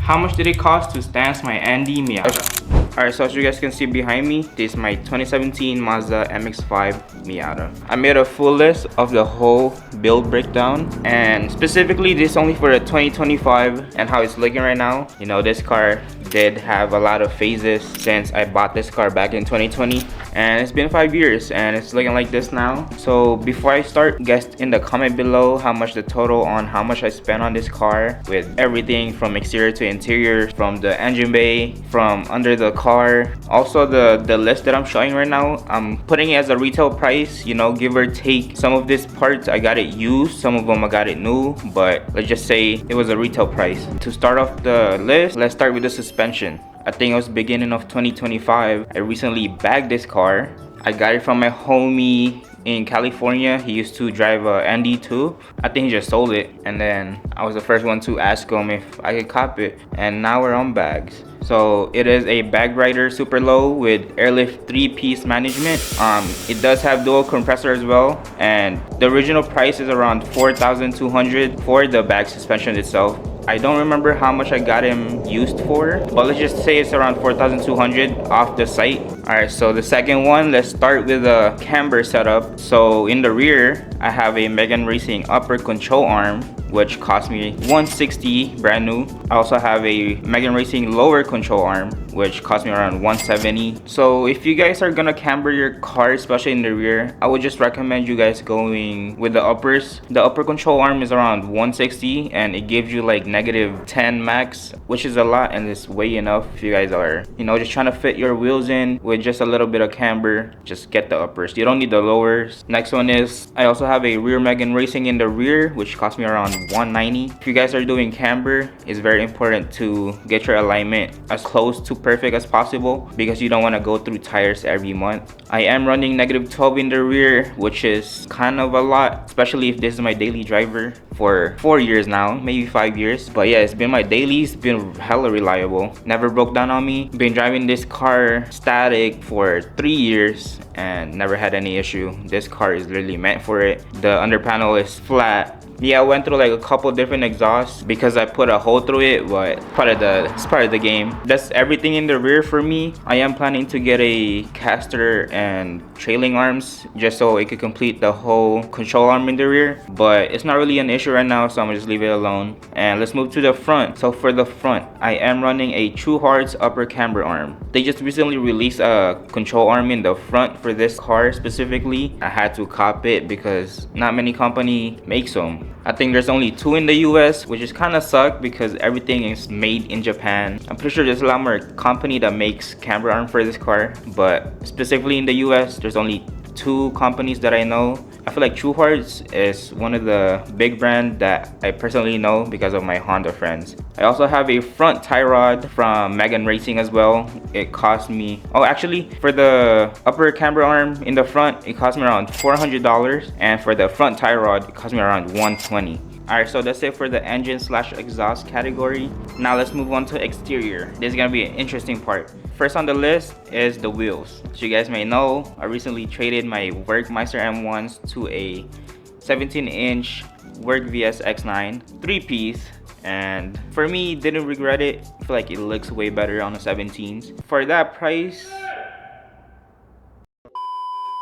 How much did it cost to stance my Andy Miata? Alright, so as you guys can see behind me, this is my 2017 Mazda MX-5 Miata. I made a full list of the whole build breakdown, and specifically this only for the 2025 and how it's looking right now. You know, this car did have a lot of phases since I bought this car back in 2020, and it's been 5 years and it's looking like this now. So before I start, guys in the comment below how much the total on how much I spent on this car, with everything from exterior to interior, from the engine bay, from under the car. Also the list that I'm showing right now, I'm putting it as a retail price, you know, give or take. Some of these parts I got it used, some of them I got it new, but let's just say it was a retail price. To start off the list, let's start with the suspension. I think it was beginning of 2025. I recently bagged this car. I got it from my homie in California. He used to drive a Andy too. I think he just sold it, and then I was the first one to ask him if I could cop it, and now we're on bags. So it is a bag rider super low with airlift 3-piece management. It does have dual compressor as well, and the original price is around $4,200 for the bag suspension itself. I don't remember how much I got him used for, but let's just say it's around $4,200 off the site. Alright, so the second one, let's start with a camber setup. So in the rear, I have a Megan Racing upper control arm, which cost me $160 brand new. I also have a Megan Racing lower control arm, which cost me around $170. So if you guys are gonna camber your car, especially in the rear, I would just recommend you guys going with the uppers. The upper control arm is around $160, and it gives you like -10 max, which is a lot, and it's way enough if you guys are, you know, just trying to fit your wheels in with just a little bit of camber. Just get the uppers, you don't need the lowers. Next one is, I also have a rear Megan Racing in the rear, which cost me around $190. If you guys are doing camber, it's very important to get your alignment as close to perfect as possible, because you don't want to go through tires every month. I am running -12 in the rear, which is kind of a lot, especially if this is my daily driver for 4 years now, maybe 5 years. But yeah, it's been my daily. It's been hella reliable, never broke down on me. Been driving this car static for 3 years and never had any issue. This car is literally meant for it. The under panel is flat. Yeah, I went through like a couple different exhausts because I put a hole through it, but it's part of the game. That's everything in the rear for me. I am planning to get a caster and trailing arms just so it could complete the whole control arm in the rear, but it's not really an issue right now, so I'm gonna just leave it alone. And let's move to the front. So for the front, I am running a True Hearts upper camber arm. They just recently released a control arm in the front for this car specifically. I had to cop it because not many company makes them. I think there's only 2 in the US, which is kind of suck because everything is made in Japan. I'm pretty sure there's a lot more company that makes camber arm for this car, but specifically in the US, there's only 2 companies that I know. I feel like True Hearts is one of the big brands that I personally know because of my Honda friends. I also have a front tie rod from Megan Racing as well. It cost me, oh actually, for the upper camber arm in the front, it cost me around $400, and for the front tie rod, it cost me around $120. Alright, so that's it for the engine / exhaust category. Now let's move on to exterior. This is gonna be an interesting part. First on the list is the wheels. So you guys may know, I recently traded my Werkmeister M1s to a 17-inch Work VS X9 3-piece. And for me, didn't regret it. I feel like it looks way better on the 17s. For that price,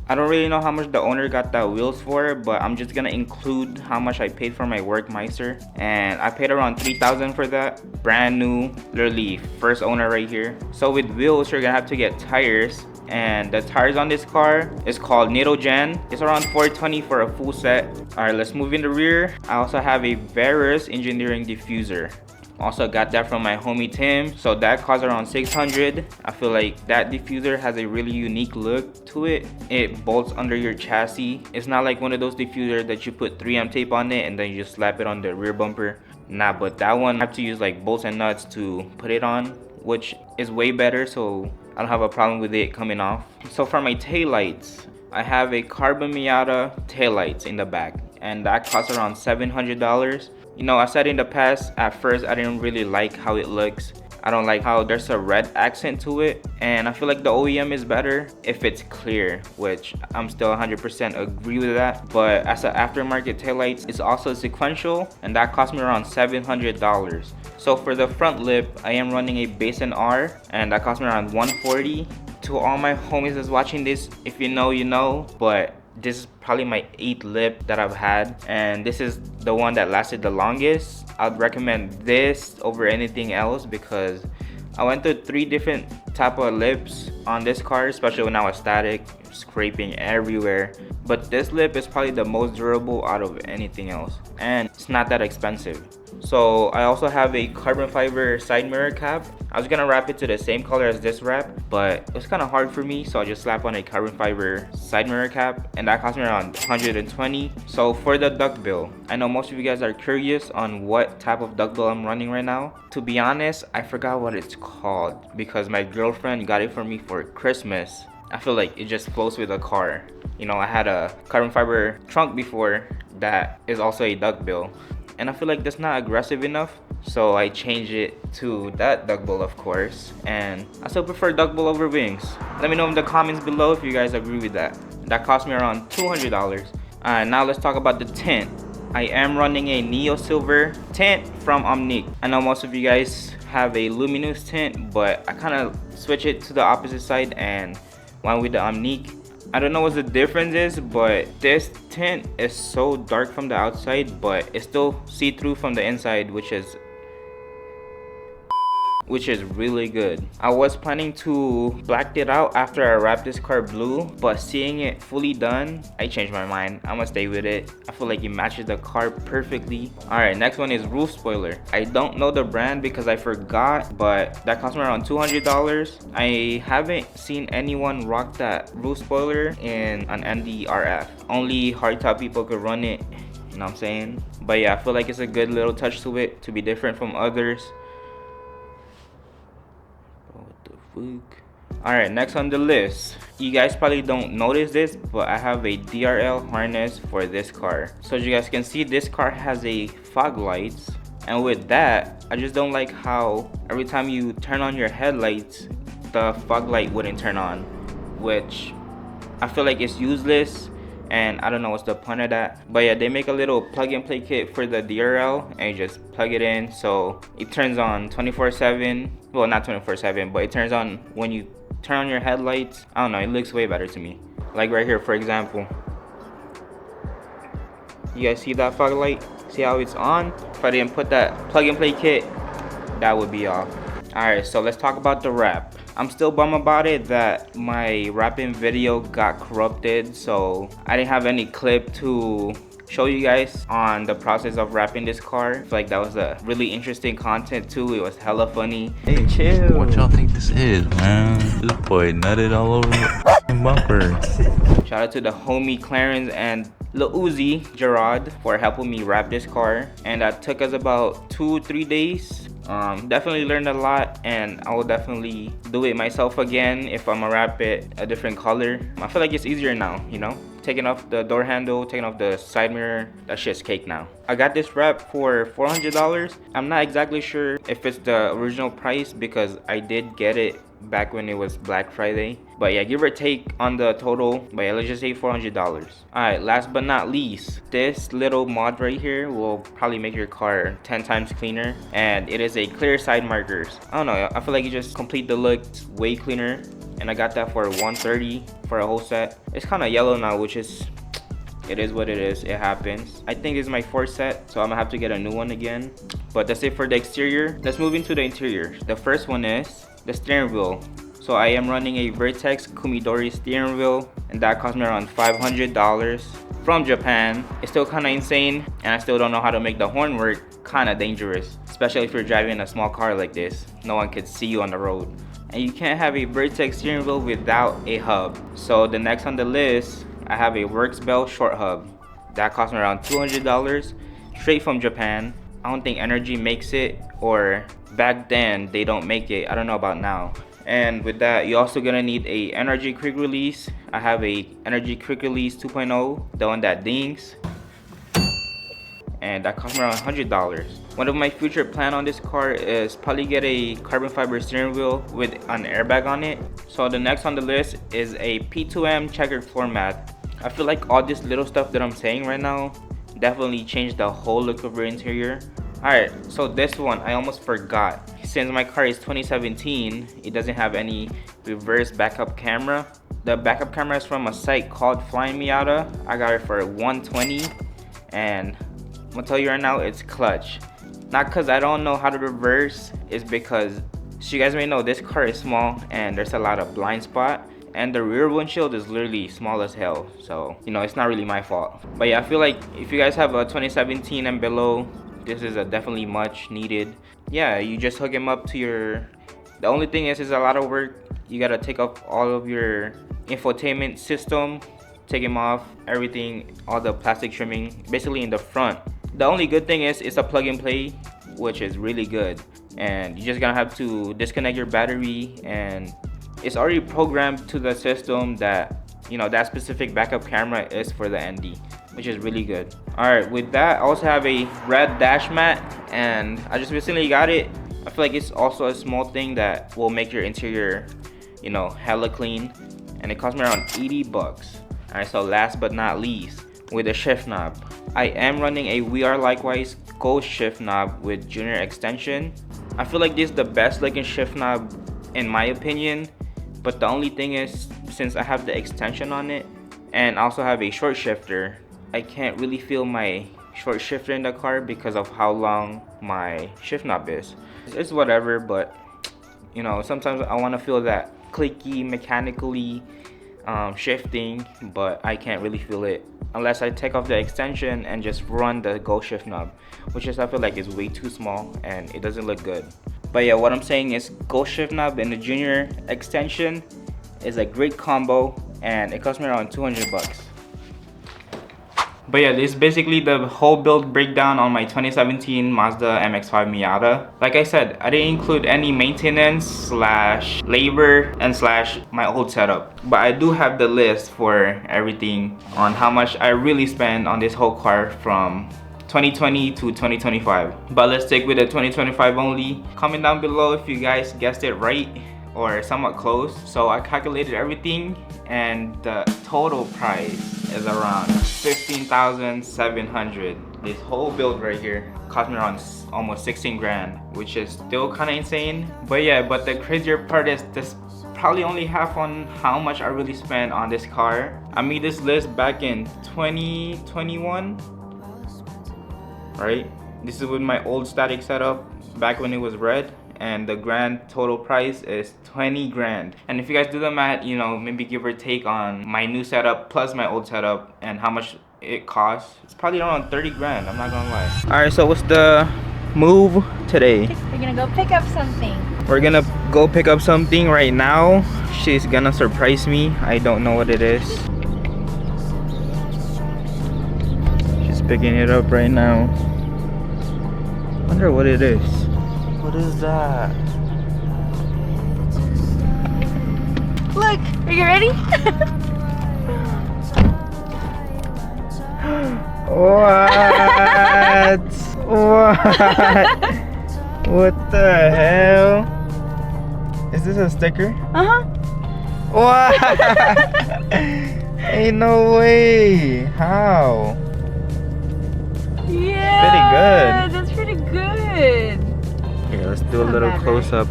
I don't really know how much the owner got that wheels for, but I'm just gonna include how much I paid for my Werkmeister, and I paid around $3,000 for that. Brand new, literally first owner right here. So with wheels, you're gonna have to get tires, and the tires on this car is called Nidogen. It's around $420 for a full set. All right, let's move in the rear. I also have a Verus engineering diffuser. Also got that from my homie Tim, so that cost around $600. I feel like that diffuser has a really unique look to it. It bolts under your chassis. It's not like one of those diffusers that you put 3M tape on it and then you just slap it on the rear bumper. Nah, but that one I have to use like bolts and nuts to put it on, which is way better, so I don't have a problem with it coming off. So for my taillights, I have a Carbon Miata taillights in the back, and that costs around $700. You know, I said in the past, at first I didn't really like how it looks. I don't like how there's a red accent to it, and I feel like the OEM is better if it's clear, which I'm still 100% agree with that. But as an aftermarket taillights, it's also sequential, and that cost me around $700. So for the front lip, I am running a base and R, and that cost me around $140. To all my homies that's watching this, if you know, you know, but this is probably my 8th lip that I've had, and this is the one that lasted the longest. I'd recommend this over anything else because I went through 3 different type of lips on this car, especially when I was static, scraping everywhere. But this lip is probably the most durable out of anything else, and it's not that expensive. So I also have a carbon fiber side mirror cap. I was gonna wrap it to the same color as this wrap, but it was kind of hard for me, so I just slapped on a carbon fiber side mirror cap, and that cost me around $120. So for the duckbill, I know most of you guys are curious on what type of duckbill I'm running right now. To be honest, I forgot what it's called because my girlfriend got it for me for Christmas. I feel like it just flows with the car. You know, I had a carbon fiber trunk before that is also a duckbill, and I feel like that's not aggressive enough, so I changed it to that duckbill, of course, and I still prefer duckbill over wings. Let me know in the comments below if you guys agree with that. That cost me around $200. Alright, now let's talk about the tint. I am running a Neo Silver tint from Omnique. I know most of you guys have a luminous tint, but I kind of switch it to the opposite side and went with the Omnique. I don't know what the difference is, but this tint is so dark from the outside, but it's still see-through from the inside, which is really good. I was planning to black it out after I wrapped this car blue, but seeing it fully done, I changed my mind. I'm gonna stay with it. I feel like it matches the car perfectly. Alright, next one is roof spoiler. I don't know the brand because I forgot, but that cost me around $200. I haven't seen anyone rock that roof spoiler in an NDRF. Only hardtop people could run it, you know what I'm saying? But yeah, I feel like it's a good little touch to it to be different from others. Alright, next on the list, you guys probably don't notice this, but I have a DRL harness for this car. So as you guys can see, this car has a fog lights, and with that, I just don't like how every time you turn on your headlights, the fog light wouldn't turn on, which I feel like it's useless, and I don't know what's the point of that. But yeah, they make a little plug and play kit for the DRL, and you just plug it in so it turns on 24/7. Well, not 24/7, but it turns on when you turn on your headlights. I don't know, it looks way better to me. Like right here, for example, you guys see that fog light? See how it's on? If I didn't put that plug and play kit, that would be off. Alright, so let's talk about the wrap. I'm still bummed about it that my wrapping video got corrupted, so I didn't have any clip to show you guys on the process of wrapping this car. I feel like that was a really interesting content too. It was hella funny. Hey, chill. What y'all think this is, man? This boy nutted all over the bumper. Shout out to the homie Clarence and Lil Uzi Gerard for helping me wrap this car, and that took us about 2-3 days. Definitely learned a lot, and I will definitely do it myself again if I'm gonna wrap it a different color. I feel like it's easier now, you know, taking off the door handle, taking off the side mirror, that shit's cake now. I got this wrap for $400. I'm not exactly sure if it's the original price because I did get it back when it was Black Friday, but yeah, give or take on the total, but yeah, let's just say $400. Alright, last but not least, this little mod right here will probably make your car 10 times cleaner, and it is a clear side markers. I don't know, I feel like you just complete the look way cleaner, and I got that for $130 for a whole set. It's kind of yellow now, which is, it is what it is, it happens. I think this is my 4th set, so I'm gonna have to get a new one again. But that's it for the exterior. Let's move into the interior. The first one is the steering wheel. So I am running a Vertex Kumidori steering wheel, and that cost me around $500 from Japan. It's still kind of insane, and I still don't know how to make the horn work. Kind of dangerous, especially if you're driving a small car like this. No one could see you on the road, and you can't have a Vertex steering wheel without a hub. So the next on the list, I have a Works Bell short hub. That cost me around $200 straight from Japan. I don't think Energy makes it, or back then they don't make it. I don't know about now. And with that, you're also gonna need a Energy quick release. I have a Energy quick release 2.0, the one that dings. and that cost me around $100. One of my future plan on this car is probably get a carbon fiber steering wheel with an airbag on it. So the next on the list is a P2M checkered floor mat. I feel like all this little stuff that I'm saying right now definitely changed the whole look of your interior. Alright, so this one I almost forgot. Since my car is 2017, it doesn't have any reverse backup camera. The backup camera is from a site called Flying Miata. I got it for $120, and I'm gonna tell you right now, it's clutch. Not because I don't know how to reverse, it's because, so you guys may know, this car is small and there's a lot of blind spot, and the rear windshield is literally small as hell. So, you know, it's not really my fault. But yeah, I feel like if you guys have a 2017 and below, this is a definitely much needed. Yeah, you just hook him up to your, the only thing is a lot of work. You gotta take off all of your infotainment system, take him off, everything, all the plastic trimming, basically in the front. The only good thing is it's a plug and play, which is really good. And you're just gonna have to disconnect your battery, and it's already programmed to the system that, you know, that specific backup camera is for the ND, which is really good. Alright, with that, I also have a red dash mat, and I just recently got it. I feel like it's also a small thing that will make your interior, you know, hella clean, and it cost me around 80 bucks. Alright, so last but not least, with the shift knob. I am running a VR Likewise Gold shift knob with junior extension. I feel like this is the best looking shift knob in my opinion, but the only thing is, since I have the extension on it and also have a short shifter, I can't really feel my short shifter in the car because of how long my shift knob is. It's whatever, but you know, sometimes I want to feel that clicky mechanically shifting, but I can't really feel it unless I take off the extension and just run the Go shift knob, which is, I feel like, is way too small and it doesn't look good. But yeah, what I'm saying is Go shift knob and the junior extension is a great combo, and it cost me around 200 bucks. But yeah, this is basically the whole build breakdown on my 2017 Mazda MX-5 Miata. Like I said, I didn't include any maintenance slash labor and slash my old setup. But I do have the list for everything on how much I really spent on this whole car from 2020 to 2025. But let's stick with the 2025 only. Comment down below if you guys guessed it right or somewhat close. So I calculated everything, and the total price is around $15,700. This whole build right here cost me around almost 16 grand, which is still kind of insane. But yeah, but the crazier part is this probably only half on how much I really spent on this car. I made this list back in 2021, right? This is with my old static setup back when it was red, and the grand total price is 20 grand. And if you guys do the math, you know, maybe give or take on my new setup plus my old setup and how much it costs, it's probably around 30 grand, I'm not gonna lie. All right, so what's the move today? We're gonna go pick up something. We're gonna go pick up something right now. She's gonna surprise me. I don't know what it is. She's picking it up right now. Wonder what it is. What is that? Look, are you ready? What? What? What the hell? Is this a sticker? Uh-huh. What? Ain't no way. How? Yeah. Pretty good. That's pretty good. Here, let's do a Not little bad, close up.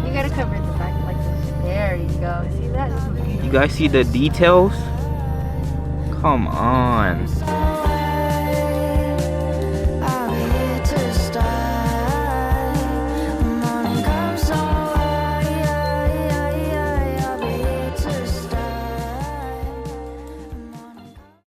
You gotta cover the back like this. There you go. See that? You guys see the details? Come on.